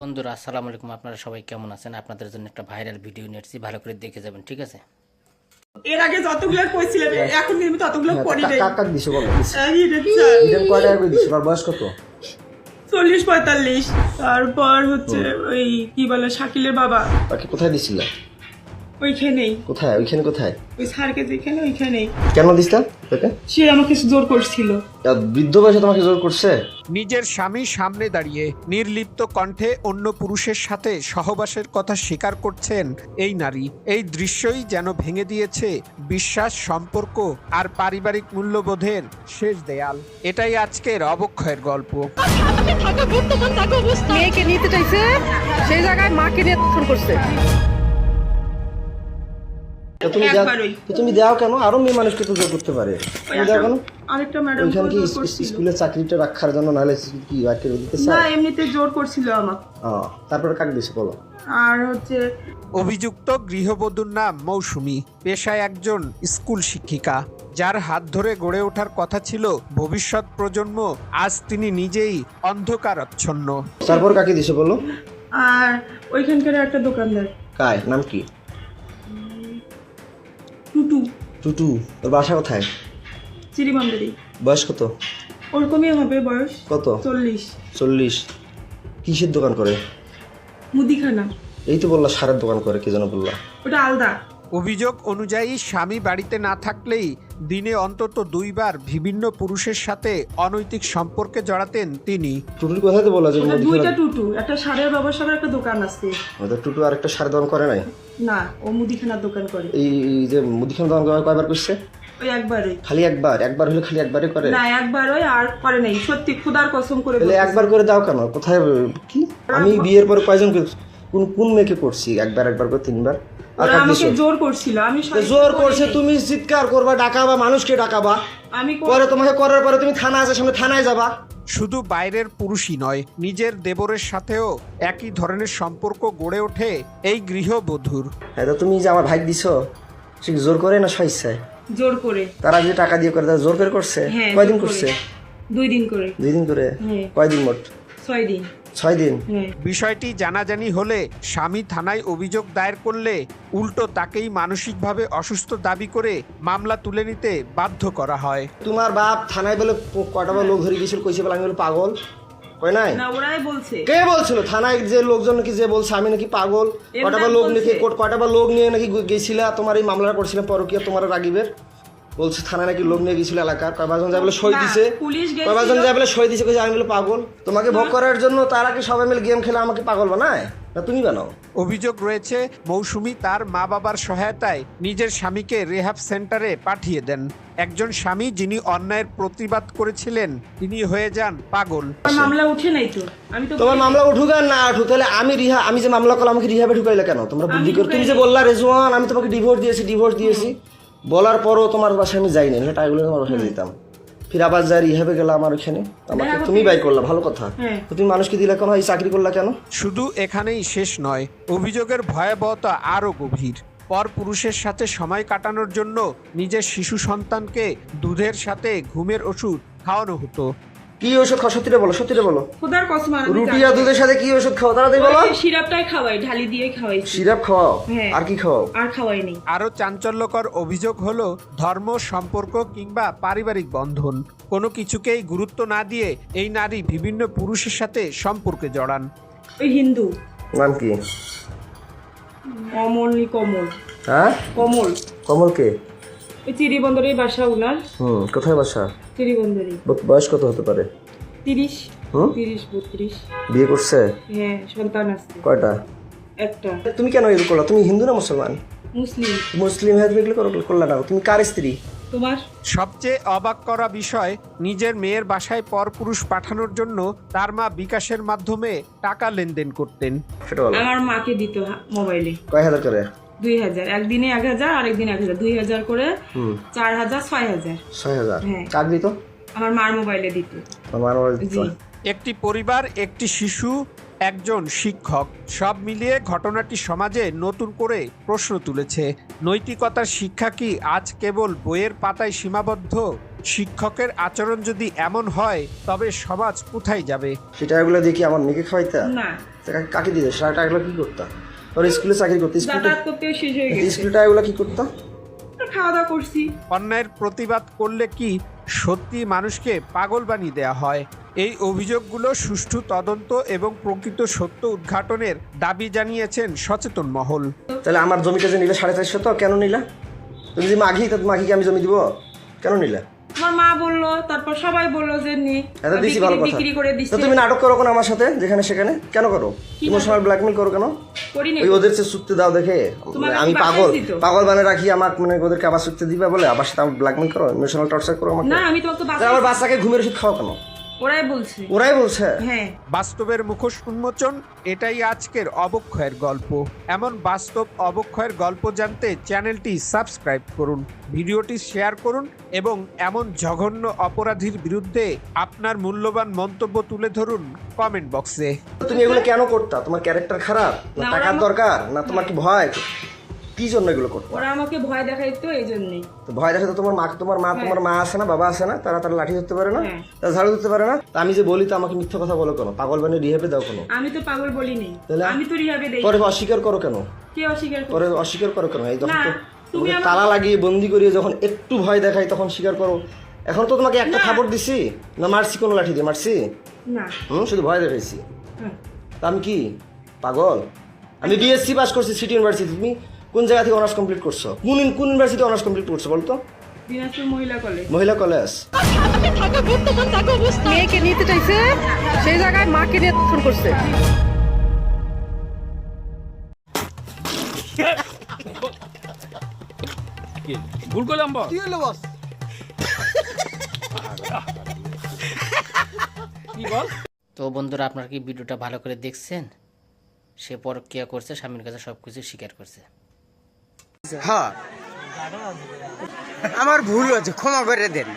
বন্ধুরা আসসালামু আলাইকুম, আপনারা সবাই কেমন আছেন? আপনাদের জন্য একটা ভাইরাল ভিডিও নিয়ে এসেছি, ভালো করে দেখে যাবেন, ঠিক আছে? এর আগে যতগুলো কইছিলাম এখন কিন্তু ততগুলো করি নাই। কাক দিছো বলো এই রে স্যার, ইডেন কয় টাকা করে দিছো? আর বয়স কত? 40-45। তারপর হচ্ছে ওই কি বলে শাকিলের বাবা তাকে কোথায় দিছিলা? ওইখানেই, কোথায়? ওইখানে কোথায়? ওই স্যারকে যেখানে ওইখানেই কেন দিছিলা তাকে? সে আমাকে জোর করছিল। বৃদ্ধ বয়সে তোমাকে জোর করছে? নিজের স্বামীর সামনে দাঁড়িয়ে নির্লিপ্ত কণ্ঠে অন্য পুরুষের সাথে সহবাসের কথা স্বীকার করছেন এই নারী। এই দৃশ্যই যেন ভেঙে দিয়েছে বিশ্বাস, সম্পর্ক আর পারিবারিক মূল্যবোধের শেষ দেয়াল। এটাই আজকের অবক্ষয়ের গল্প। মেয়েকে নিতে চাইছে, সেই জায়গায় মাকে নিয়ে ফোন করছে। তুমি দাও কেন? আরো মেয়ে মানুষকে তো জোর করতে পারে। তুমি দাও কেন? আরেকটা ম্যাডাম ওইখানে কি জোর করছিল। স্কুলে চাকরিটা রাখার জন্য, নাহলে কি আজকে দিতে না, চায়? এমনিতে জোর করছিল আমাকে। তারপরে কাক দিছে বলো? আর হচ্ছে অভিযুক্ত গৃহবধূর নাম মৌসুমী, পেশায় একজন স্কুল শিক্ষিকা। যার হাত ধরে গড়ে ওঠার কথা ছিল ভবিষ্যৎ প্রজন্ম, আজ তিনি নিজেই অন্ধকারাচ্ছন্ন। তারপর কাকে দিছে বলো? আর ওইখানকার একটা দোকানদার কায় নাম কি? টুটু, টুটু। তোর বাসা কোথায়? চিরিবান্দারি। বয়স কত? ওরকমই হবে বয়স। কত? 40। 40। কিসের দোকান করে? মুদিখানা। এই তো বললা সারের দোকান করে, কি যেন বললা? ওটা আলাদা। অভিযোগ অনুযায়ী স্বামী বাড়িতে না থাকলেই দিনে অন্তত দুইবার বিভিন্ন পুরুষের সাথে অনৈতিক সম্পর্কে জড়াতেন তিনি। টুটুর কোথায় তো বললা যে ওটা দুইটা মুদিখানা? টুটু, একটা সারের ব্যবসার একটা দোকান আছে। ওদের টুটু আর একটা সারের দোকান করে নাই? না, ও মুদিখানার দোকান করে। এই যে মুদিখানা দোকান কয়বার করছে? ওই একবারই। খালি একবার? একবার হলে খালি একবারই করে? না, একবার ওই আর করে নাই, সত্যি খোদার কসম করে তাহলে বলতেছি। একবার করে দাও কেন? কোথায় কি? আমি বিয়ের পরে কয়জন কোন কোন মেয়েকে করছি একবার করে তিনবার? আর ওরা কাক আমাকে দিছো? জোর করছিল, আমি তো জোর করছে, তুমি চিৎকার করবা, ডাকাবা, মানুষকে ডাকাবা, আমি পরে তোমাকে করার পরে তুমি থানা আছে সামনে, থানায় যাবা। শুধু বাইরের পুরুষই নয়, নিজের দেবরের সাথেও একই ধরনের সম্পর্ক গড়ে ওঠে এই গৃহবধূর। হ্যাঁ, তো তুমি যে আমার ভাই দিছো, সে কি জোর করে না স্বেচ্ছায়? জোর করে। তারা যে টাকা দিয়ে করে, তারা জোর করে করছে? হ্যাঁ, কয়দিন জোর করে। করছে? 2 দিন করে। 2 দিন করে? হ্যাঁ। কয়দিন মোট? 6 দিন। 6 দিন। হ্যাঁ। বিষয়টি জানাজানি হলে স্বামী থানায় অভিযোগ দায়ের করলে উল্টো তাকেই মানসিকভাবে অসুস্থ দাবি করে মামলা তুলে নিতে বাধ্য করা হয়। তোমার বাপ থানায় বলে কয়টা বার লোক ধরে গেছিল, কইছে বলে আমি বলে পাগল, কয় নাই? না, ওরাই বলছে। কে বলছিল? থানায় যে লোকজন নাকি যে বলছে আমি নাকি পাগল, এমনি কয়টা বার লোক নাকি বলছে। কয়টা বার লোক নিয়ে নাকি গেছিলা, তোমার এই মামলাটা করছিলাম পরকিয়া তোমার রাগিবের, বলছে থানায় নাকি লোক নিয়ে গেছিল এলাকার, কয়বার যায় বলে সই না, দিছে, পুলিশ গেছিল। কয়বার যায় বলে সই দিছে, কইছে আমি বলে পাগল। তোমাকে ভোগ করার জন্য তারা কি সবাই মিলে গেম খেলে আমাকে পাগল বানায়, না তুমি বানাও? অভিযোগ রয়েছে মৌসুমী তার মা বাবার সহায়তায় নিজের স্বামীকে রেহাব সেন্টারে পাঠিয়ে দেন। একজন স্বামী যিনি অন্যায়ের প্রতিবাদ করেছিলেন তিনি হয়ে যান পাগল। আমার মামলা উঠে নাই তো, আমি তো তোমার মামলা উঠুক আর না উঠুক, তাহলে আমি যে মামলা করলাম, আমাকে রিহাবে ঢুকাইলে কেন? তোমরা বুদ্ধি করে তুমি যে বললা রেজওয়ান আমি তোমাকে ডিভোর্স দিয়েছি, বলার পরও তোমার বাসায় আমি যাইনি, না টাকাগুলো তোমার বাসায় দিতাম, ফির আবার যাই রিহাবে গেলাম আমার ওখানে, আমাকে তুমি বাই করলা, ভালো কথা। হ্যাঁ। তো তুমি মানুষকে দিলা কেন? এই চাকরি করলা কেন? শুধু এখানেই শেষ নয়, অভিযোগের ভয়াবহতা আরও গভীর। পর পুরুষের সাথে সময় কাটানোর জন্য নিজের শিশু সন্তানকে দুধের সাথে ঘুমের ওষুধ খাওয়ানো হতো। কি ওষুধ খাও? সত্যিটা বলো। খোদার কসম, আমি রুটি জানি। আর দুধের সাথে কি ওষুধ খাও তাড়াতাড়ি বলো। ওই সিরাপটাই খাওয়াই, ঢালি দিয়ে খাওয়াইছি। সিরাপ খাওয়াও? হ্যাঁ। আর কি খাওয়াও? আর খাওয়াই নেই। আরও চাঞ্চল্যকর অভিযোগ হলো ধর্ম, সম্পর্ক কিংবা পারিবারিক বন্ধন কোনো কিছুকেই গুরুত্ব না দিয়ে এই নারী বিভিন্ন পুরুষের সাথে সম্পর্কে জড়ান। ওই হিন্দু নাম কি? কমল। হ্যাঁ, কমল। কমল কে? ওই চিরিবন্দরের বাসা উনার। কোথায় বাসা? চিরিবন্দরে। বয়স কত হতে পারে? 30, হুম? 30-32। বিয়ে করছে? হ্যাঁ, সন্তান আছে কয়টা? একটা। তুমি কেন এগুলো করলা? তুমি হিন্দু না মুসলমান? মুসলিম। মুসলিম হয়ে তুমি এগুলো করলা না? তুমি কার স্ত্রী? তোমার? সবচেয়ে অবাক করা বিষয়, নিজের মেয়ের বাসায় পরপুরুষ পাঠানোর জন্য তার মা বিকাশের মাধ্যমে টাকা লেনদেন করতেন। সেটা বলো। আমার মাকে দিত মোবাইলে কয় হাজার করে? 2000, একদিনে 1000, আরেকদিন 1000, 2000 করে। 4000, 6000। 6,000? হ্যাঁ। কাক দিত? আমার মার মোবাইলে দিত। আমার দিত। জি। একটি পরিবার, একটি শিশু, একজন শিক্ষক, সব মিলিয়ে ঘটনাটি সমাজে নতুন করে প্রশ্ন তুলেছে। নৈতিকতার শিক্ষা কি আজ কেবল বইয়ের পাতায় সীমাবদ্ধ? শিক্ষকের আচরণ যদি এমন হয় তবে সমাজ কোথায় যাবে? সেই টাকাগুলো দিয়ে কি আমার মেয়েকে খাওয়াইতা? না, কাকে দিয়ে সারা টাকাগুলো কি করতা? তোর স্কুলে চাকরি করতে, যাতায়াত করতে শেষ হয়ে গেছে, স্কুলে টাকাগুলো কি করতা? খাওয়া দাওয়া করছি। অন্যায়ের প্রতিবাদ করলে কি সত্যি মানুষকে পাগল বানিয়ে দেওয়া হয়? এই অভিযোগগুলো সুষ্ঠু তদন্ত এবং প্রকৃত সত্য উদ্ঘাটনের দাবি জানিয়েছেন সচেতন মহল। তাহলে আমার জমিটা যে নিলে 450 তো কেন নিলা? তুমি যে মাঘি, তো মাঘিকে আমি জমি দিব কেন নিলা? আমার মা বললো, তারপর সবাই বললো যে নি এত দিছি ভালো কথা। বিক্রি করে তো দিচ্ছে। তুমি নাটক করো কেন আমার সাথে যেখানে সেখানে? কেন করো? ইমোশনাল ব্ল্যাকমেল করো কেন? করি নাই। ওই ওদের সে চুক্তি দাও দেখে তোমাকে আমি বাসায় পাগল দিত। পাগল বানিয়ে রাখি, আমার মানে ওদেরকে আবার চুক্তি দিবে বলে আবার সাথে আমার ব্ল্যাকমেল করো, ইমোশনাল টর্চার করো আমাকে। না, আমি তোমাকে তাহলে আমার বাচ্চাকে ঘুমের ওষুধ খাওয়া কেন? ওরাই বলছে। ওরাই বলছে। হ্যাঁ, বাস্তবের মুখোশ উন্মোচন, এটাই আজকের অবক্ষয়ের গল্প। এমন বাস্তব অবক্ষয়ের গল্প জানতে চ্যানেলটি সাবস্ক্রাইব করুন, ভিডিওটি শেয়ার করুন এবং এমন জঘন্য অপরাধীর বিরুদ্ধে আপনার মূল্যবান মন্তব্য তুলে ধরুন কমেন্ট বক্সে। তুমি এগুলো কেন করতা? তোমার ক্যারেক্টার খারাপ না না, টাকার ওরা দরকার না তোমার কি ভয়? কি জন্য এগুলো করতো? ওরা আমাকে ভয় দেখাইতো এই জন্যই। তো ভয় দেখে তো তোমার মা আছে না, বাবা আছে না, তারা লাঠি ধরতে পারে না, হ্যাঁ। তারা ঝাড়ু ধরতে পারে না? তা আমি যে বলি তো আমাকে মিথ্যা কথা বলো কেন? পাগল বানিয়ে রিহেবে দাও কেন? আমি তো পাগল বলিনি, তাহলে? আমি তো রিহাবে দেই। পরে অস্বীকার করো কেন? কে অস্বীকার পরে করে? অস্বীকার করো কেন? এই যখন না, তো তুমি তোমাকে আমার- তালা লাগিয়ে বন্দি করিয়ে যখন একটু ভয় দেখাই তখন স্বীকার করো। এখন তো তোমাকে একটা না। থাপড় দিছি না, মারছি কোনো লাঠি দিয়ে মারছি? না। শুধু ভয় দেখাইছি। হ্যাঁ। তা আমি কি পাগল? আমি বিএসসি পাস করছি সিটি ইউনিভার্সিটি। তুমি কোন জায়গা থেকে অনার্স কমপ্লিট করছো? কোন ইউনিভার্সিটি অনার্স কমপ্লিট করছো বলতো? দিনাজপুর মহিলা কলেজ। মহিলা কলেজ। মেয়েকে নিতে চাইছে, সেই জায়গায় মাকে নিয়ে ফোন করছে। ভুল করলাম বস। কি বল? তো বন্ধুরা, আপনারা কি ভিডিওটা ভালো করে দেখছেন? সে পরক্রিয়া করছে, স্বামীর কাছে সবকিছু স্বীকার করছে। হ্যাঁ, আমার ভুল হয়েছে, ক্ষমা করে দেন।